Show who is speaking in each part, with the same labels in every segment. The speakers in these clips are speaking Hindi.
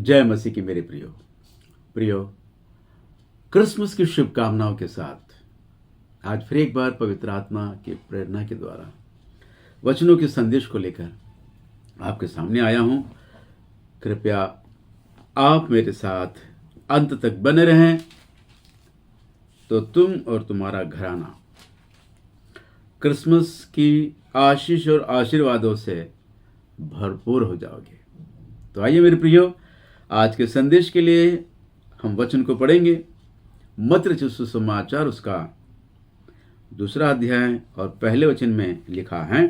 Speaker 1: जय मसीह की मेरे प्रियो क्रिसमस की शुभकामनाओं के साथ आज फिर एक बार पवित्र आत्मा की प्रेरणा के द्वारा वचनों के संदेश को लेकर आपके सामने आया हूं। कृपया आप मेरे साथ अंत तक बने रहें तो तुम और तुम्हारा घराना क्रिसमस की आशीष और आशीर्वादों से भरपूर हो जाओगे। तो आइए मेरे प्रियो, आज के संदेश के लिए हम वचन को पढ़ेंगे। मत्ती रचित सुसमाचार उसका 2 अध्याय और पहले वचन में लिखा है,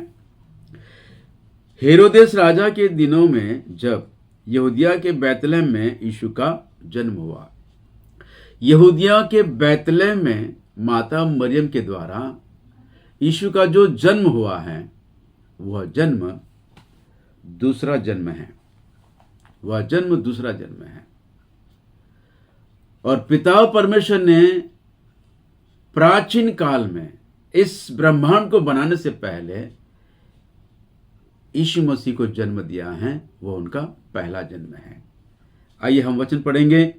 Speaker 1: हेरोदेस राजा के दिनों में जब यहूदिया के बैतलहम में यीशु का जन्म हुआ। यहूदिया के बैतलहम में माता मरियम के द्वारा यीशु का जो जन्म हुआ है वह जन्म दूसरा जन्म है। और पिता परमेश्वर ने प्राचीन काल में इस ब्रह्मांड को बनाने से पहले यीशु मसीह को जन्म दिया है, वो उनका पहला जन्म है। आइए हम वचन पढ़ेंगे।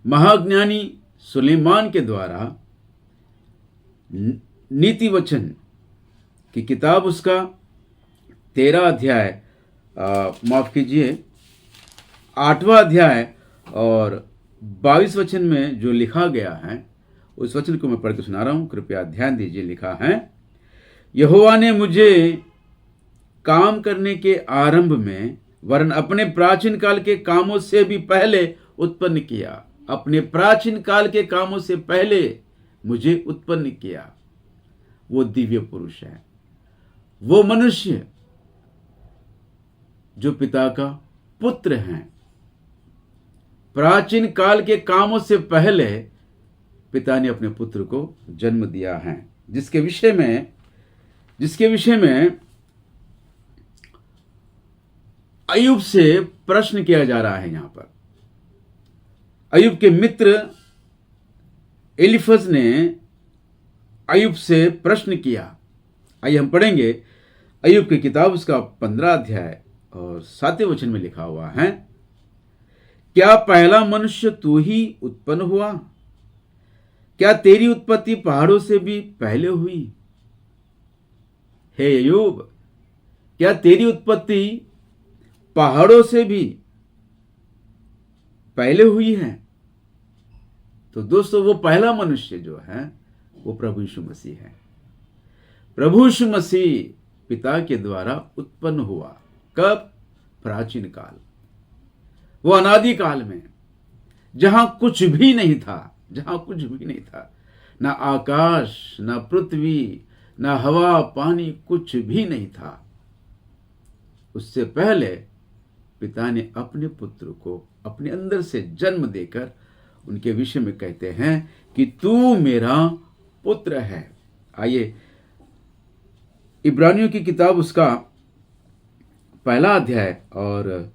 Speaker 1: महाज्ञानी सुलेमान के द्वारा नीति वचन की किताब उसका 13 अध्याय माफ कीजिए 8वां अध्याय और 22 वचन में जो लिखा गया है उस वचन को मैं पढ़ के सुना रहा हूं। कृपया ध्यान दीजिए। लिखा है, यहोवा ने मुझे काम करने के आरंभ में वरन अपने प्राचीन काल के कामों से भी पहले उत्पन्न किया। अपने प्राचीन काल के कामों से पहले मुझे उत्पन्न किया। वो दिव्य पुरुष है, वो मनुष्य जो पिता का पुत्र हैं। प्राचीन काल के कामों से पहले पिता ने अपने पुत्र को जन्म दिया है, जिसके विषय में अय्यूब से प्रश्न किया जा रहा है। यहां पर अय्यूब के मित्र एलीफज ने अय्यूब से प्रश्न किया। आइए हम पढ़ेंगे अय्यूब की किताब उसका 15 अध्याय और 7वें वचन में लिखा हुआ है, क्या पहला मनुष्य तू ही उत्पन्न हुआ? क्या तेरी उत्पत्ति पहाड़ों से भी पहले हुई? हे अय्यूब, क्या तेरी उत्पत्ति पहाड़ों से भी पहले हुई है? तो दोस्तों, वो पहला मनुष्य जो है वो प्रभु यीशु मसीह है। प्रभु यीशु मसीह पिता के द्वारा उत्पन्न हुआ। कब? प्राचीन काल, वो अनादि काल में, जहां कुछ भी नहीं था। ना आकाश, ना पृथ्वी, ना हवा पानी, कुछ भी नहीं था। उससे पहले पिता ने अपने पुत्र को अपने अंदर से जन्म देकर उनके विषय में कहते हैं कि तू मेरा पुत्र है। आइए इब्रानियों की किताब उसका 1 अध्याय और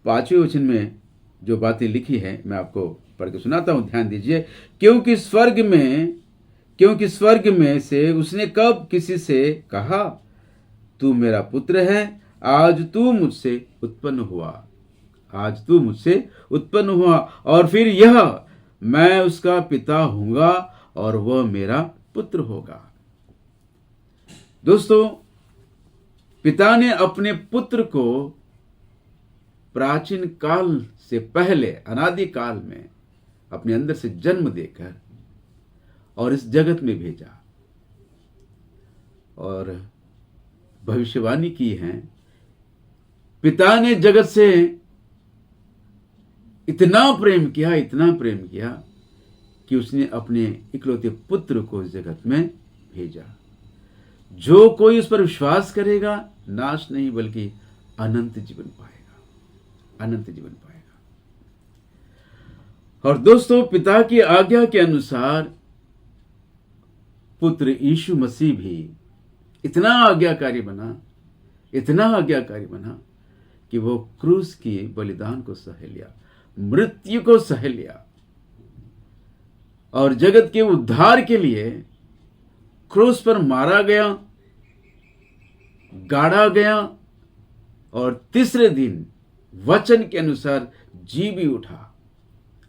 Speaker 1: 5वें वचन में जो बातें लिखी है मैं आपको पढ़ के सुनाता हूं। ध्यान दीजिए। क्योंकि स्वर्ग में से उसने कब किसी से कहा, तू मेरा पुत्र है, आज तू मुझसे उत्पन्न हुआ। और फिर यह, मैं उसका पिता हूंगा और वह मेरा पुत्र होगा। दोस्तों, पिता ने अपने पुत्र को प्राचीन काल से पहले अनादि काल में अपने अंदर से जन्म देकर और इस जगत में भेजा और भविष्यवाणी की है। पिता ने जगत से इतना प्रेम किया कि उसने अपने इकलौते पुत्र को इस जगत में भेजा। जो कोई उस पर विश्वास करेगा नाश नहीं बल्कि अनंत जीवन पाएगा। और दोस्तों, पिता की आज्ञा के अनुसार पुत्र यीशु मसीह भी इतना आज्ञाकारी बना कि वो क्रूस की बलिदान को सह लिया, मृत्यु को सह लिया और जगत के उद्धार के लिए क्रूस पर मारा गया, गाड़ा गया और तीसरे दिन वचन के अनुसार जी भी उठा,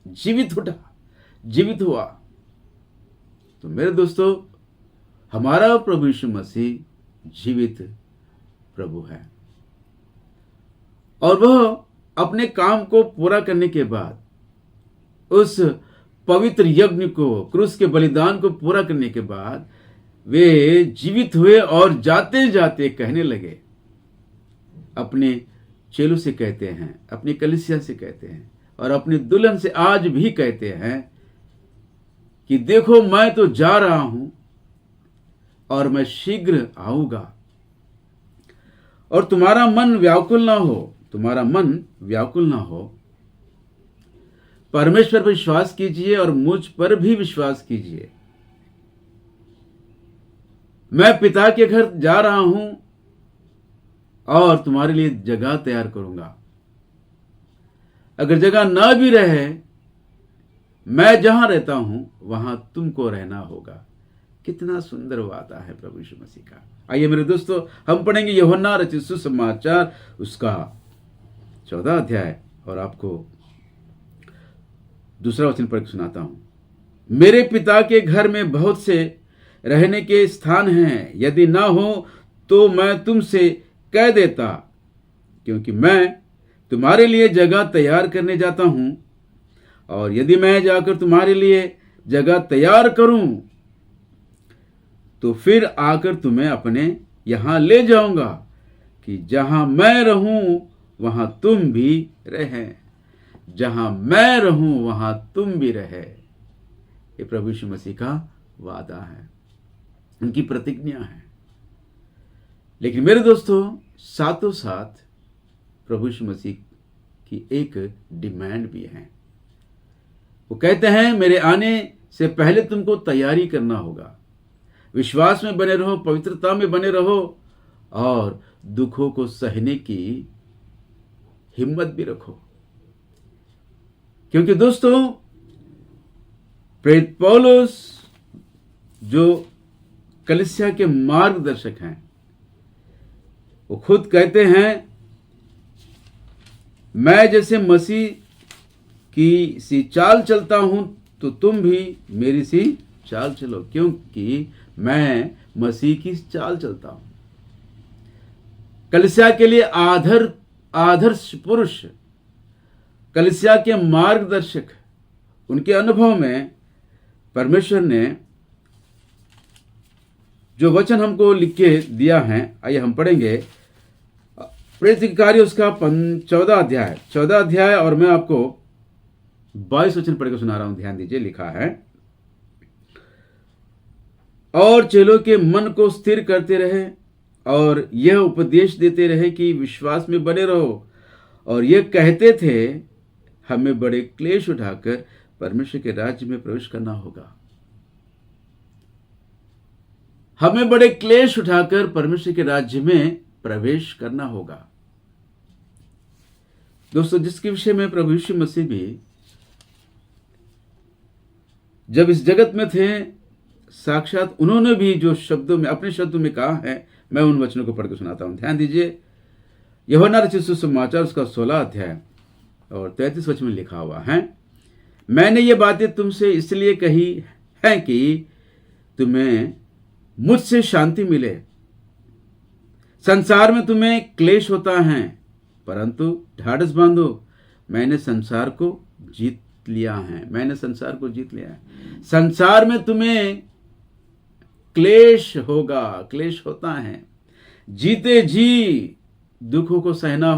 Speaker 1: जीवित हुआ। तो मेरे दोस्तों, हमारा प्रभु यीशु मसीह जीवित प्रभु है, और वह अपने काम को पूरा करने के बाद, उस पवित्र यज्ञ को, क्रूस के बलिदान को पूरा करने के बाद वे जीवित हुए और जाते जाते कहने लगे, अपने चेलों से कहते हैं, अपनी कलीसिया से कहते हैं, और अपनी दुल्हन से आज भी कहते हैं कि देखो मैं तो जा रहा हूं और मैं शीघ्र आऊंगा, और तुम्हारा मन व्याकुल ना हो, परमेश्वर पर विश्वास कीजिए और मुझ पर भी विश्वास कीजिए। मैं पिता के घर जा रहा हूं और तुम्हारे लिए जगह तैयार करूंगा। अगर जगह ना भी रहे, मैं जहां रहता हूं वहां तुमको रहना होगा। कितना सुंदर वादा है प्रभु यीशु मसीह का। आइए मेरे दोस्तों, हम पढ़ेंगे यूहन्ना रचित सुसमाचार उसका 14 अध्याय, और आपको दूसरा वचन पढ़ के सुनाता हूं। मेरे पिता के घर में बहुत से रहने के स्थान हैं, यदि ना हो तो मैं तुमसे कह देता, क्योंकि मैं तुम्हारे लिए जगह तैयार करने जाता हूं, और यदि मैं जाकर तुम्हारे लिए जगह तैयार करूं तो फिर आकर तुम्हें अपने यहां ले जाऊंगा, कि जहां मैं रहूं वहां तुम भी रहें, जहां मैं रहूं वहां तुम भी रहे। ये प्रभु यीशु मसीह का वादा है, उनकी प्रतिज्ञा है। लेकिन मेरे दोस्तों, साथों साथ प्रभु यीशु मसीह की एक डिमांड भी है। वो कहते हैं, मेरे आने से पहले तुमको तैयारी करना होगा, विश्वास में बने रहो, पवित्रता में बने रहो, और दुखों को सहने की हिम्मत भी रखो। क्योंकि दोस्तों, प्रेरित पौलुस जो कलीसिया के मार्गदर्शक हैं, वो खुद कहते हैं, मैं जैसे मसीह की सी चाल चलता हूं तो तुम भी मेरी सी चाल चलो, क्योंकि मैं मसीह की चाल चलता हूं। कलीसिया के लिए आदर्श पुरुष, कलीसिया के मार्गदर्शक, उनके अनुभव में परमेश्वर ने जो वचन हमको लिख के दिया है, आइए हम पढ़ेंगे प्रेरित कार्य उसका 14 अध्याय, और मैं आपको 22 वचन पढ़ के सुना रहा हूं। ध्यान दीजिए, लिखा है, और चेलों के मन को स्थिर करते रहे और यह उपदेश देते रहे कि विश्वास में बने रहो, और यह कहते थे, हमें बड़े क्लेश उठाकर परमेश्वर के राज्य में प्रवेश करना होगा। हमें बड़े क्लेश उठाकर परमेश्वर के राज्य में प्रवेश करना होगा। दोस्तों, जिसके विषय में प्रभु यीशु मसीह भी जब इस जगत में थे, साक्षात उन्होंने भी जो शब्दों में, अपने शब्दों में कहा है, मैं उन वचनों को पढ़ के सुनाता हूं। ध्यान दीजिए, यूहन्ना रचित सुसमाचार उसका 16 अध्याय और 33 वचन में लिखा हुआ है, मैंने ये बातें तुमसे इसलिए कही हैं कि तुम्हें मुझसे शांति मिले। संसार में तुम्हें क्लेश होता है, परंतु ढाढ़स बांधो, मैंने संसार को जीत लिया है। संसार में तुम्हें क्लेश होगा, क्लेश होता है, जीते जी दुखों को सहना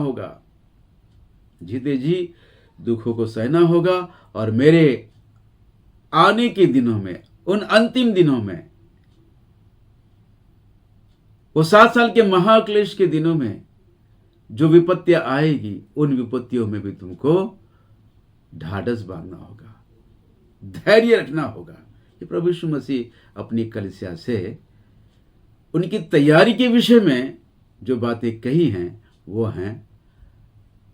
Speaker 1: होगा, और मेरे आने के दिनों में, उन अंतिम दिनों में, वो 7 साल के महाक्लेश के दिनों में जो विपत्तियां आएगी, उन विपत्तियों में भी तुमको ढाढ़स बांधना होगा, धैर्य रखना होगा। ये प्रभु यीशु मसीह अपनी कलीसिया से उनकी तैयारी के विषय में जो बातें कही हैं, वो हैं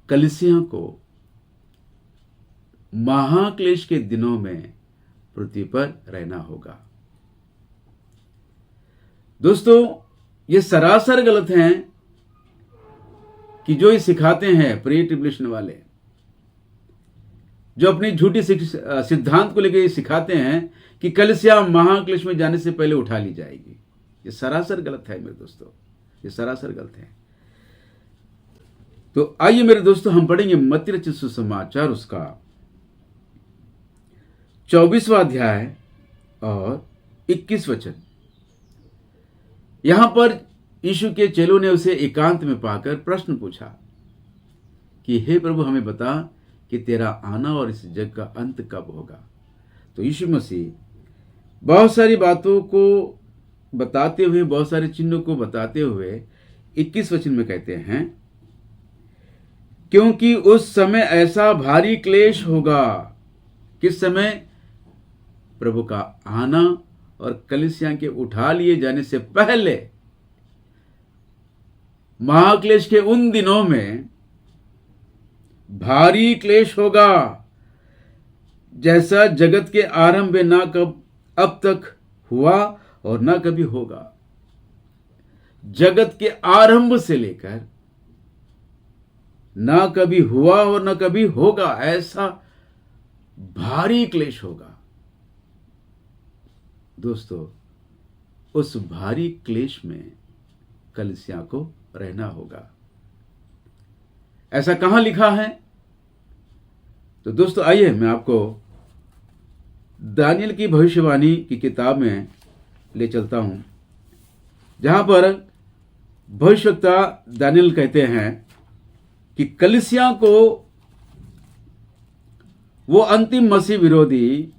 Speaker 1: कलीसिया को महाक्लेश के दिनों में पृथ्वी पर रहना होगा। दोस्तों, ये सरासर गलत हैं कि जो ये सिखाते हैं प्री ट्रिब्यूलेशन वाले, जो अपनी झूठी सिद्धांत को लेकर ये सिखाते हैं कि कलीसिया महाक्लेश में जाने से पहले उठा ली जाएगी, ये सरासर गलत है मेरे दोस्तों, ये सरासर गलत है। तो आइए मेरे दोस्तों, हम पढ़ेंगे मत्ती रचित सुसमाचार उसका 24वां अध्याय और 21 वचन। यहां पर यीशु के चेलों ने उसे एकांत में पाकर प्रश्न पूछा कि हे प्रभु, हमें बता कि तेरा आना और इस जग का अंत कब होगा। तो यीशु मसीह बहुत सारी बातों को बताते हुए, बहुत सारे चिन्हों को बताते हुए 21 वचन में कहते हैं, क्योंकि उस समय ऐसा भारी क्लेश होगा। किस समय? प्रभु का आना और कलीसिया के उठा लिए जाने से पहले, महाक्लेश के उन दिनों में भारी क्लेश होगा, जैसा जगत के आरंभ में ना कब अब तक हुआ और ना कभी होगा। जगत के आरंभ से लेकर ना कभी हुआ और ना कभी होगा, ऐसा भारी क्लेश होगा। दोस्तों, उस भारी क्लेश में कलीसिया को रहना होगा। ऐसा कहां लिखा है? तो दोस्तों आइए मैं आपको दानियल की भविष्यवाणी की किताब में ले चलता हूं, जहां पर भविष्यवक्ता दानियल कहते हैं कि कलीसिया को वो अंतिम मसीह विरोधी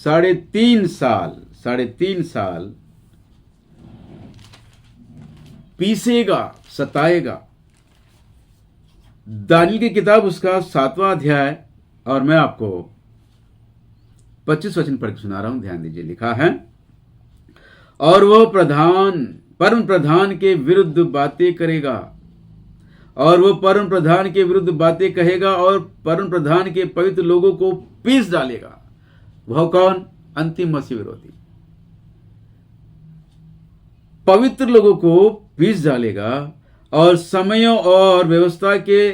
Speaker 1: 3.5 साल पीसेगा, सताएगा। दानियल की किताब उसका 7वां अध्याय और मैं आपको 25 वचन पढ़ के सुना रहा हूं, ध्यान दीजिए। लिखा है, और वह परम प्रधान के विरुद्ध बातें करेगा, और वो परम प्रधान के विरुद्ध बातें कहेगा और परम प्रधान के पवित्र लोगों को पीस डालेगा। वह कौन? अंतिम मसीह विरोधी। पवित्र लोगों को पीस डालेगा और समयों और व्यवस्था के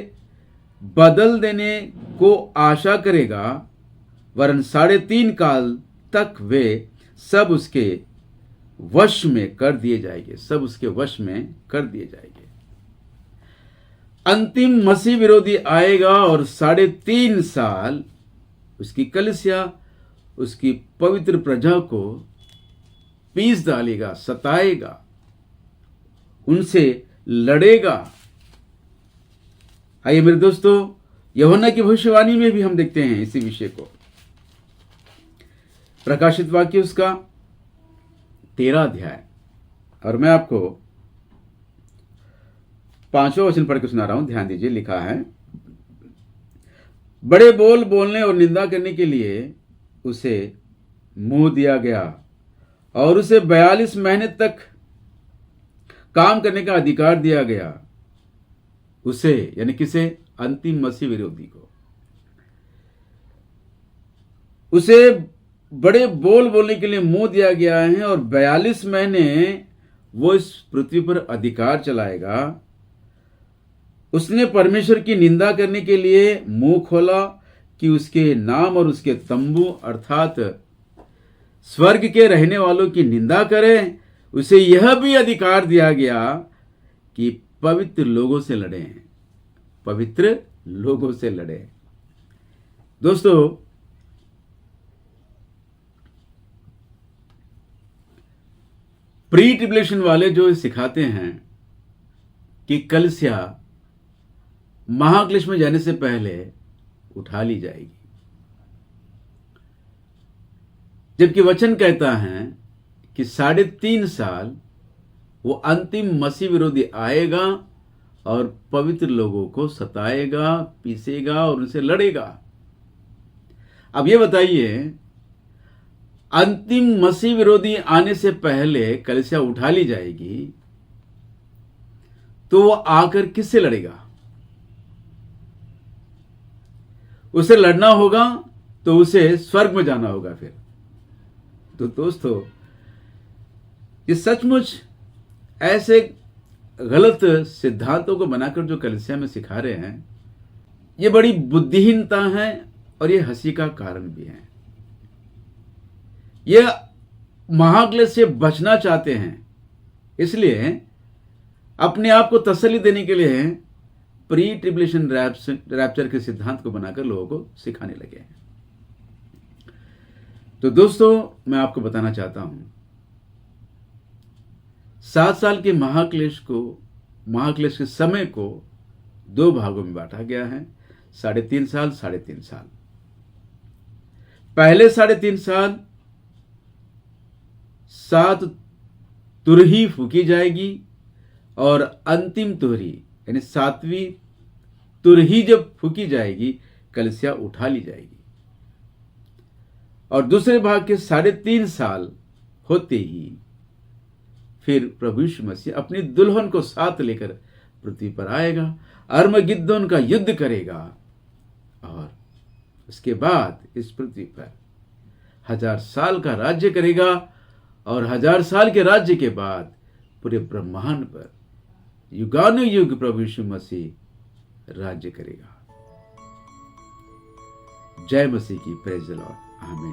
Speaker 1: बदल देने को आशा करेगा, वरन 3.5 काल तक वे सब उसके वश में कर दिए जाएंगे, सब उसके वश में कर दिए जाएंगे। अंतिम मसीह विरोधी आएगा और 3.5 साल उसकी कलीसिया, उसकी पवित्र प्रजा को पीस डालेगा, सताएगा, उनसे लड़ेगा। आइए मेरे दोस्तों, यूहन्ना की भविष्यवाणी में भी हम देखते हैं इसी विषय को। प्रकाशित वाक्य उसका 13 अध्याय और मैं आपको 5वां वचन पढ़ के सुना रहा हूं, ध्यान दीजिए। लिखा है, बड़े बोल बोलने और निंदा करने के लिए उसे मुंह दिया गया और उसे 42 महीने तक काम करने का अधिकार दिया गया। उसे, यानी किसे? अंतिम मसीह विरोधी को। उसे बड़े बोल बोलने के लिए मुंह दिया गया है और 42 महीने वो इस पृथ्वी पर अधिकार चलाएगा। उसने परमेश्वर की निंदा करने के लिए मुंह खोला कि उसके नाम और उसके तंबू अर्थात स्वर्ग के रहने वालों की निंदा करे। उसे यह भी अधिकार दिया गया कि पवित्र लोगों से लड़े, पवित्र लोगों से लड़े। दोस्तों, प्री ट्रिब्यूलेशन वाले जो सिखाते हैं कि कलीसिया महाक्लेश में जाने से पहले उठा ली जाएगी, जबकि वचन कहता है कि 3.5 साल वो अंतिम मसीह विरोधी आएगा और पवित्र लोगों को सताएगा, पीसेगा और उनसे लड़ेगा। अब ये बताइए, अंतिम मसीह विरोधी आने से पहले कलीसिया उठा ली जाएगी तो वो आकर किससे लड़ेगा? उसे लड़ना होगा तो उसे स्वर्ग में जाना होगा फिर। तो दोस्तों, ये सचमुच ऐसे गलत सिद्धांतों को बनाकर जो कलीसिया में सिखा रहे हैं, ये बड़ी बुद्धिहीनता है और ये हंसी का कारण भी है। ये महाक्लेश से बचना चाहते हैं, इसलिए अपने आप को तसल्ली देने के लिए प्री ट्रिब्युलेशन रैप्चर के सिद्धांत को बनाकर लोगों को सिखाने लगे हैं। तो दोस्तों, मैं आपको बताना चाहता हूं, 7 साल के महाक्लेश के समय को 2 भागों में बांटा गया है, 3.5 साल, 3.5 साल। पहले 3.5 साल 7 तुरही फूकी जाएगी और अंतिम तुरही यानी 7वीं तुरही जब फूकी जाएगी, कलीसिया उठा ली जाएगी। और दूसरे भाग के 3.5 साल होते ही फिर प्रभु यीशु मसीह अपनी दुल्हन को साथ लेकर पृथ्वी पर आएगा, अर्मगिद्दोन का युद्ध करेगा और उसके बाद इस पृथ्वी पर 1000 साल का राज्य करेगा। और 1000 साल के राज्य के बाद पूरे ब्रह्मांड पर युगानुयुग प्रभु यीशु मसीह राज्य करेगा। जय मसीह की, प्रेज द लॉर्ड, आमीन।